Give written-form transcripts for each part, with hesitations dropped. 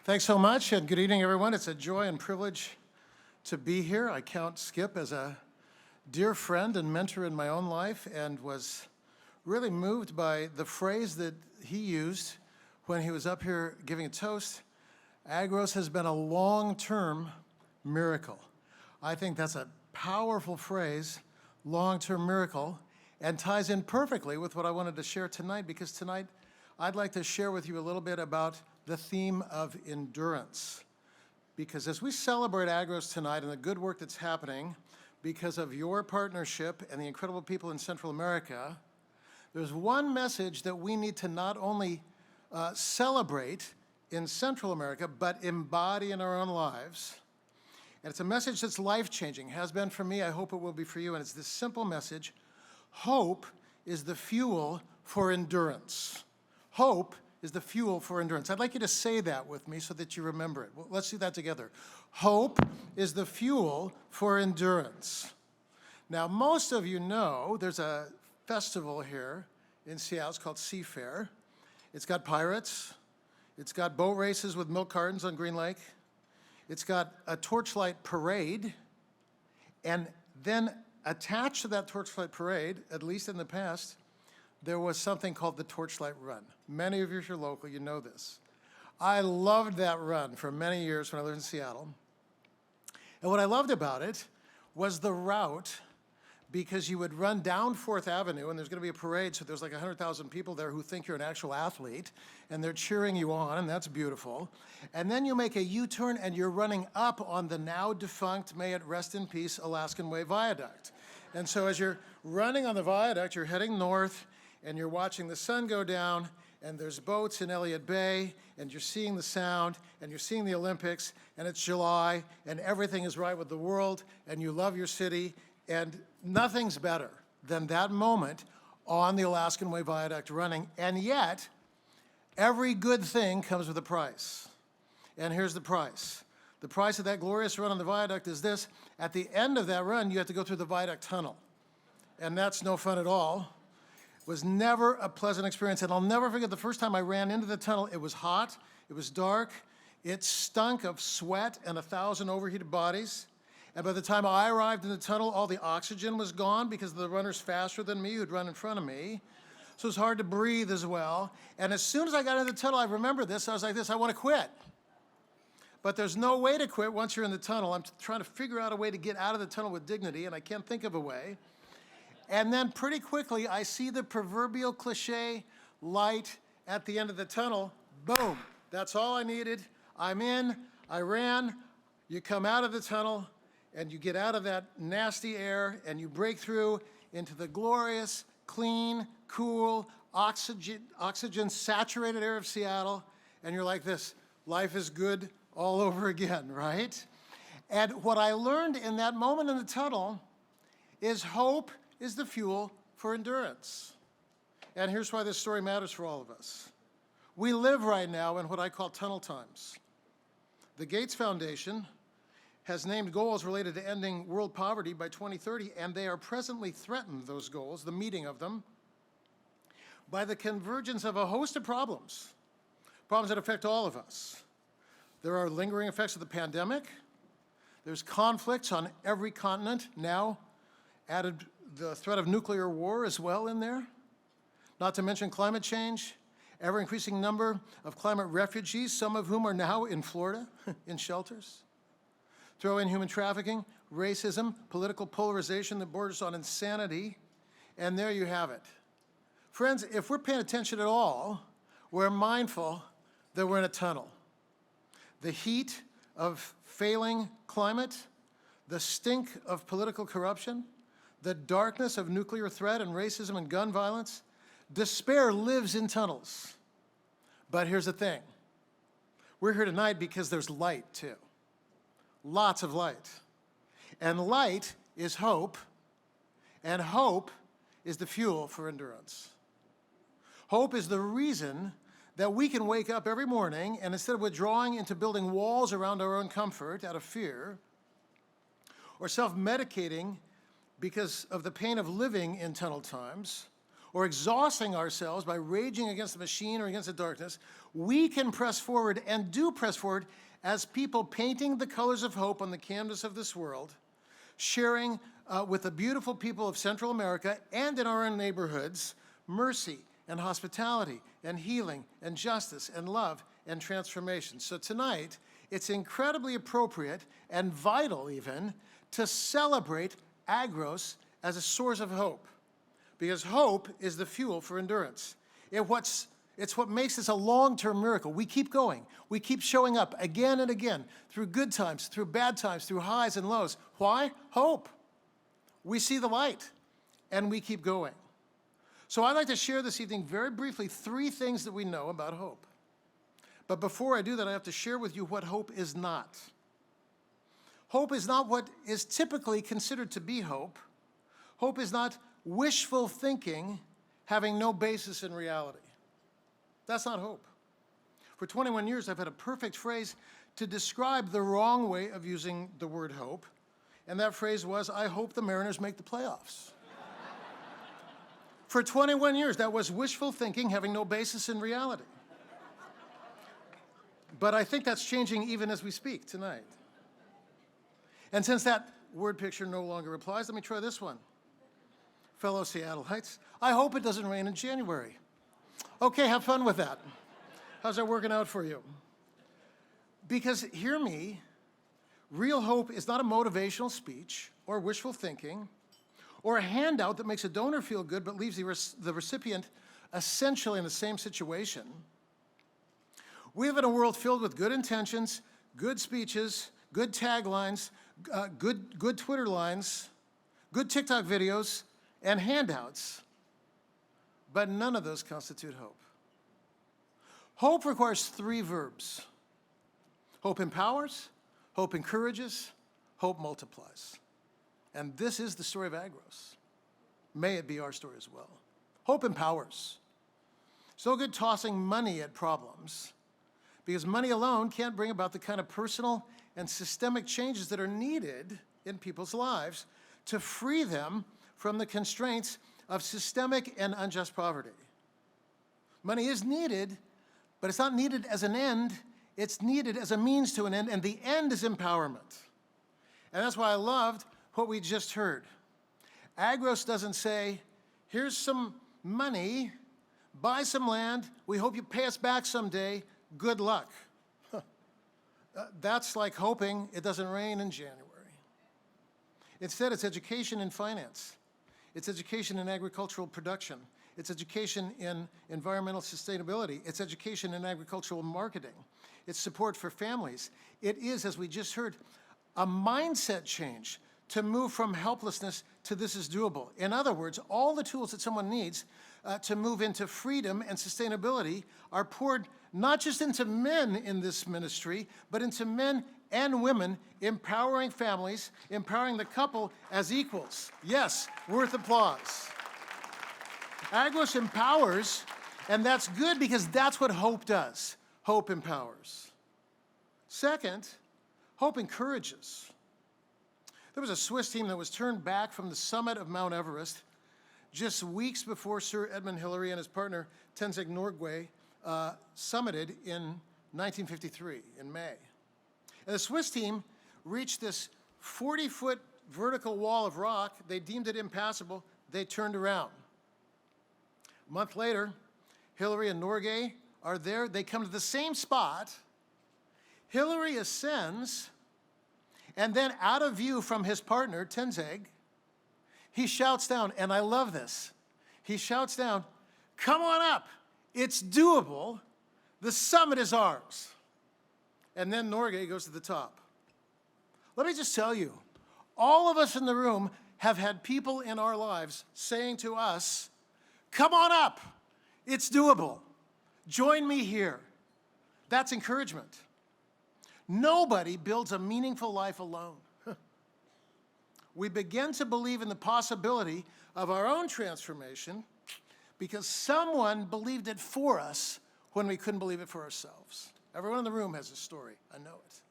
Thanks so much, and good evening, everyone. It's a joy and privilege to be here. I count Skip as a dear friend and mentor in my own life, and was really moved by the phrase that he used when he was up here giving a toast. Agros has been a long-term miracle. I think that's a powerful phrase, long-term miracle, and ties in perfectly with what I wanted to share tonight, because tonight I'd like to share with you a little bit about the theme of endurance. Because as we celebrate Agros tonight and the good work that's happening because of your partnership and the incredible people in Central America, there's one message that we need to not only celebrate in Central America, but embody in our own lives. And it's a message that's life-changing, has been for me, I hope it will be for you, and it's this simple message: hope is the fuel for endurance. Hope is the fuel for endurance. I'd like you to say that with me so that you remember it. Well, let's do that together. Hope is the fuel for endurance. Now, most of you know there's a festival here in Seattle. It's called Seafair. It's got pirates. It's got boat races with milk cartons on Green Lake. It's got a torchlight parade. And then attached to that torchlight parade, at least in the past, there was something called the Torchlight Run. Many of you, if you're local, you know this. I loved that run for many years when I lived in Seattle. And what I loved about it was the route, because you would run down 4th Avenue, and there's going to be a parade, so there's like 100,000 people there who think you're an actual athlete, and they're cheering you on, and that's beautiful. And then you make a U-turn, and you're running up on the now defunct, may it rest in peace, Alaskan Way Viaduct. And so as you're running on the viaduct, you're heading north, and you're watching the sun go down, and there's boats in Elliott Bay, and you're seeing the Sound, and you're seeing the Olympics, and it's July, and everything is right with the world, and you love your city, and nothing's better than that moment on the Alaskan Way Viaduct running. And yet, every good thing comes with a price. And here's the price. The price of that glorious run on the viaduct is this: at the end of that run, you have to go through the viaduct tunnel. And that's no fun at all. Was never a pleasant experience, and I'll never forget the first time I ran into the tunnel. It was hot, it was dark, it stunk of sweat and 1,000 overheated bodies. And by the time I arrived in the tunnel, all the oxygen was gone because of the runners faster than me who'd run in front of me. So it was hard to breathe as well. And as soon as I got into the tunnel, I remember this, I was like this: I want to quit. But there's no way to quit once you're in the tunnel. I'm trying to figure out a way to get out of the tunnel with dignity, and I can't think of a way. And then pretty quickly, I see the proverbial cliche light at the end of the tunnel. Boom, that's all I needed. I'm in, I ran. You come out of the tunnel, and you get out of that nasty air, and you break through into the glorious, clean, cool, oxygen-saturated air of Seattle, and you're like this: life is good all over again, right? And what I learned in that moment in the tunnel is hope is the fuel for endurance. And here's why this story matters for all of us. We live right now in what I call tunnel times. The Gates Foundation has named goals related to ending world poverty by 2030, and they are presently threatened, those goals, the meeting of them, by the convergence of a host of problems that affect all of us. There are lingering effects of the pandemic. There's conflicts on every continent now, added the threat of nuclear war as well in there, not to mention climate change, ever-increasing number of climate refugees, some of whom are now in Florida in shelters. Throw in human trafficking, racism, political polarization that borders on insanity, and there you have it. Friends, if we're paying attention at all, we're mindful that we're in a tunnel. The heat of failing climate, the stink of political corruption, the darkness of nuclear threat and racism and gun violence, despair lives in tunnels. But here's the thing. We're here tonight because there's light, too. Lots of light. And light is hope, and hope is the fuel for endurance. Hope is the reason that we can wake up every morning, and instead of withdrawing into building walls around our own comfort out of fear, or self-medicating because of the pain of living in tunnel times, or exhausting ourselves by raging against the machine or against the darkness, we can press forward and do press forward as people painting the colors of hope on the canvas of this world, sharing with the beautiful people of Central America and in our own neighborhoods mercy and hospitality and healing and justice and love and transformation. So tonight, it's incredibly appropriate and vital even to celebrate Agros as a source of hope, because hope is the fuel for endurance. It's what makes this a long-term miracle. We keep going. We keep showing up again and again through good times, through bad times, through highs and lows. Why? Hope. We see the light, and we keep going. So I'd like to share this evening very briefly 3 things that we know about hope. But before I do that, I have to share with you what hope is not. Hope is not what is typically considered to be hope. Hope is not wishful thinking having no basis in reality. That's not hope. For 21 years, I've had a perfect phrase to describe the wrong way of using the word hope, and that phrase was, I hope the Mariners make the playoffs. For 21 years, that was wishful thinking having no basis in reality. But I think that's changing even as we speak tonight. And since that word picture no longer applies, let me try this one. Fellow Seattleites, I hope it doesn't rain in January. Okay, have fun with that. How's that working out for you? Because, hear me, real hope is not a motivational speech or wishful thinking or a handout that makes a donor feel good but leaves the recipient essentially in the same situation. We live in a world filled with good intentions, good speeches, good taglines, good Twitter lines, good TikTok videos, and handouts, but none of those constitute hope. Hope requires 3 verbs. Hope empowers, hope encourages, hope multiplies. And this is the story of Agros. May it be our story as well. Hope empowers. It's no good tossing money at problems, because money alone can't bring about the kind of personal and systemic changes that are needed in people's lives to free them from the constraints of systemic and unjust poverty. Money is needed, but it's not needed as an end, it's needed as a means to an end, and the end is empowerment. And that's why I loved what we just heard. Agros doesn't say, here's some money, buy some land, we hope you pay us back someday, good luck. That's like hoping it doesn't rain in January. Instead, it's education in finance. It's education in agricultural production. It's education in environmental sustainability. It's education in agricultural marketing. It's support for families. It is, as we just heard, a mindset change to move from helplessness to this is doable. In other words, all the tools that someone needs to move into freedom and sustainability are poured not just into men in this ministry, but into men and women, empowering families, empowering the couple as equals. Yes, worth applause. Agros empowers, and that's good because that's what hope does. Hope empowers. Second, hope encourages. There was a Swiss team that was turned back from the summit of Mount Everest just weeks before Sir Edmund Hillary and his partner Tenzing Norgay summited in 1953 in May. And the Swiss team reached this 40-foot vertical wall of rock. They deemed it impassable. They turned around. A month later, Hillary and Norgay are there. They come to the same spot. Hillary ascends, and then out of view from his partner, Tenzing, he shouts down, and I love this. He shouts down, come on up. It's doable. The summit is ours. And then Norgay goes to the top. Let me just tell you, all of us in the room have had people in our lives saying to us, come on up, it's doable. Join me here. That's encouragement. Nobody builds a meaningful life alone. We begin to believe in the possibility of our own transformation because someone believed it for us when we couldn't believe it for ourselves. Everyone in the room has a story. I know it.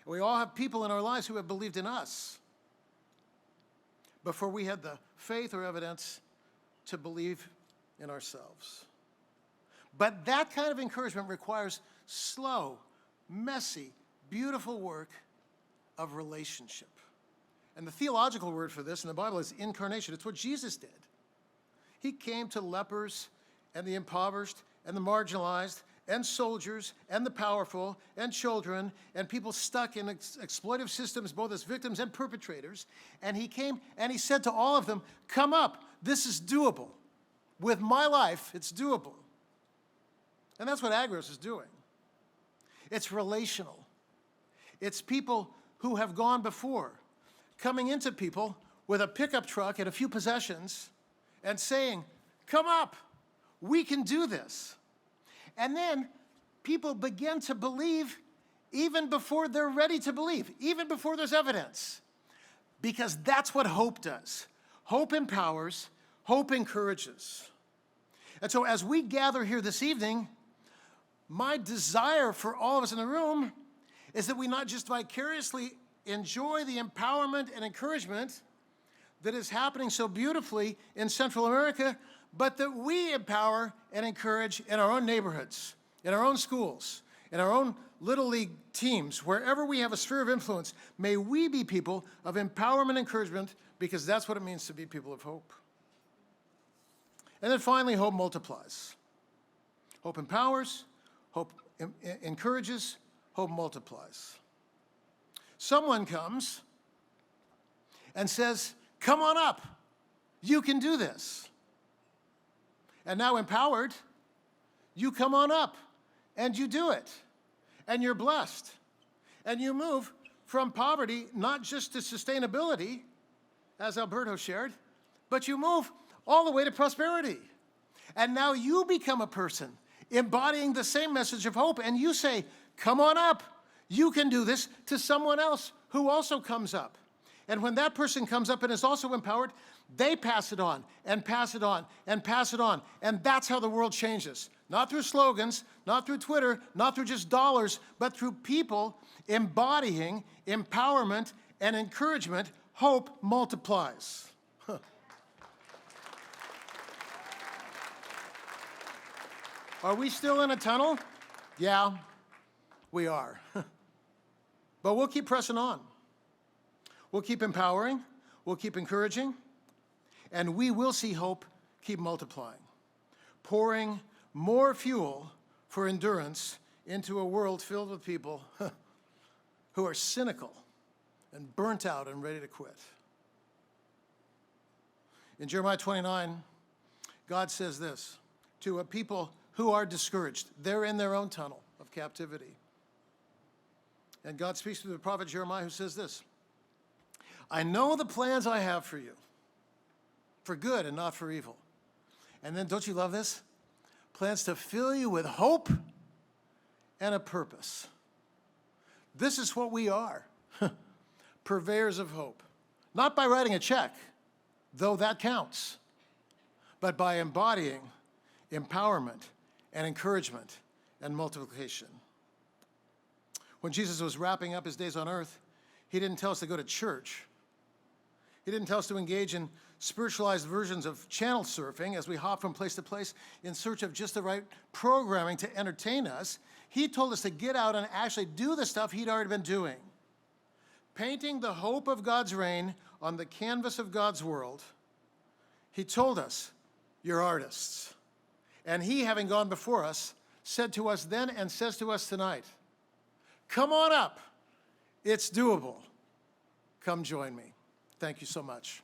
We all have people in our lives who have believed in us before we had the faith or evidence to believe in ourselves. But that kind of encouragement requires slow, messy, beautiful work of relationship. And the theological word for this in the Bible is incarnation. It's what Jesus did. He came to lepers and the impoverished and the marginalized and soldiers and the powerful and children and people stuck in exploitive systems, both as victims and perpetrators. And he came and he said to all of them, come up, this is doable. With my life, it's doable. And that's what Agros is doing. It's relational. It's people who have gone before, coming into people with a pickup truck and a few possessions and saying, come up, we can do this. And then people begin to believe even before they're ready to believe, even before there's evidence. Because that's what hope does. Hope empowers, hope encourages. And so as we gather here this evening, my desire for all of us in the room is that we not just vicariously enjoy the empowerment and encouragement that is happening so beautifully in Central America, but that we empower and encourage in our own neighborhoods, in our own schools, in our own Little League teams, wherever we have a sphere of influence. May we be people of empowerment and encouragement, because that's what it means to be people of hope. And then finally, hope multiplies. Hope empowers, hope encourages, hope multiplies. Someone comes and says, come on up, you can do this. And now empowered, you come on up and you do it. And you're blessed. And you move from poverty, not just to sustainability, as Alberto shared, but you move all the way to prosperity. And now you become a person embodying the same message of hope, and you say, come on up, you can do this, to someone else who also comes up. And when that person comes up and is also empowered, they pass it on, and pass it on, and pass it on. And that's how the world changes. Not through slogans, not through Twitter, not through just dollars, but through people embodying empowerment and encouragement. Hope multiplies. Are we still in a tunnel? Yeah, we are. But we'll keep pressing on. We'll keep empowering, we'll keep encouraging, and we will see hope keep multiplying, pouring more fuel for endurance into a world filled with people who are cynical and burnt out and ready to quit. In Jeremiah 29, God says this to a people who are discouraged. They're in their own tunnel of captivity. And God speaks to the prophet Jeremiah, who says this, I know the plans I have for you, for good and not for evil. And then, don't you love this? Plans to fill you with hope and a purpose. This is what we are, purveyors of hope. Not by writing a check, though that counts, but by embodying empowerment and encouragement and multiplication. When Jesus was wrapping up his days on earth, he didn't tell us to go to church. He didn't tell us to engage in spiritualized versions of channel surfing as we hop from place to place in search of just the right programming to entertain us. He told us to get out and actually do the stuff he'd already been doing. Painting the hope of God's reign on the canvas of God's world. He told us, you're artists. And he, having gone before us, said to us then and says to us tonight, come on up. It's doable. Come join me. Thank you so much.